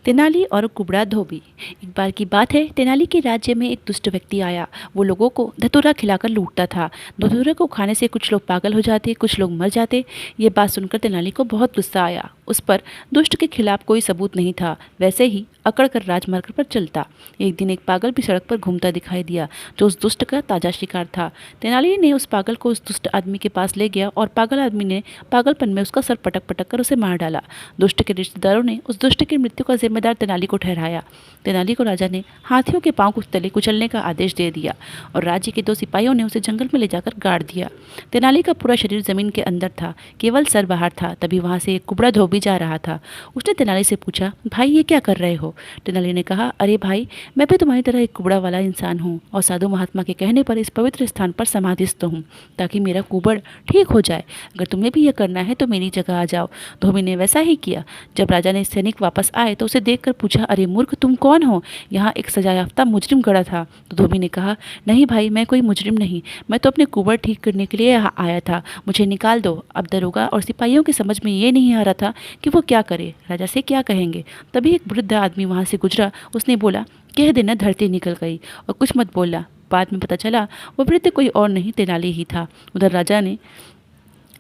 तेनाली और कुबड़ा धोबी। एक बार की बात है, तेनाली के राज्य में एक दुष्ट व्यक्ति आया। वो लोगों को धतूरा खिलाकर लूटता था। धतूरे को खाने से कुछ लोग पागल हो जाते, कुछ लोग मर जाते। ये बात सुनकर तेनाली को बहुत गुस्सा आया। उस पर दुष्ट के खिलाफ कोई सबूत नहीं था, वैसे ही अकड़ कर राजमार्ग पर चलता। एक दिन एक पागल भी सड़क पर घूमता दिखाई दिया, जो उस दुष्ट का ताजा शिकार था। तेनाली ने उस पागल को उस दुष्ट आदमी के पास ले गया और पागल आदमी ने पागलपन में उसका सर पटक पटक कर उसे मार डाला। दुष्ट के रिश्तेदारों ने उस दुष्ट की मृत्यु का जिम्मेदार तेनाली को ठहराया। तेनाली को राजा ने हाथियों के पांव तले कुचलने का आदेश दे दिया और राज्य के 2 सिपाहियों ने उसे जंगल में ले जाकर गाड़ दिया। तेनाली का पूरा शरीर जमीन के अंदर था, केवल सर बाहर था। तभी वहां से एक कुबड़ा धोबी जा रहा था। उसने तेनाली से पूछा, भाई ये क्या कर रहे हो? तेनाली ने कहा, अरे भाई, मैं भी तुम्हारी तरह एक कुबड़ा वाला इंसान हूँ और साधु महात्मा के कहने पर इस पवित्र स्थान पर समाधिस्थ हूँ, ताकि मेरा कुबड़ ठीक हो जाए। अगर तुम्हें भी यह करना है तो मेरी जगह आ जाओ। धोबी ने वैसा ही किया। जब राजा ने सैनिक वापस आए तो उसे देखकर पूछा, अरे मूर्ख, तुम कौन हो? यहाँ एक सजायाफ्ता मुजरिम गड़ा था। तो धोबी ने कहा, नहीं भाई, मैं कोई मुजरिम नहीं, मैं तो अपने कुबड़ ठीक करने के लिए यहाँ आया था, मुझे निकाल दो। अब दरोगा और सिपाहियों की समझ में ये नहीं आ रहा था कि वो क्या करे, राजा से क्या कहेंगे। तभी एक वृद्ध आदमी वहाँ से गुजरा। उसने बोला, कह देना धरती निकल गई, और कुछ मत बोलना। बाद में पता चला वो वृद्ध कोई और नहीं, तेनाली ही था। उधर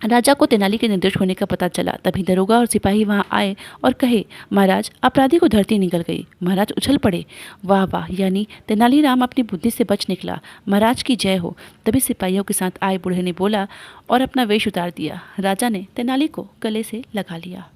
राजा को तेनाली के निर्दोष होने का पता चला। तभी दरोगा और सिपाही वहां आए और कहे, महाराज, अपराधी को धरती निकल गई। महाराज उछल पड़े। वाह वाह, यानी तेनालीराम अपनी बुद्धि से बच निकला, महाराज की जय हो। तभी सिपाहियों के साथ आए बूढ़े ने बोला और अपना वेश उतार दिया। राजा ने तेनाली को गले से लगा लिया।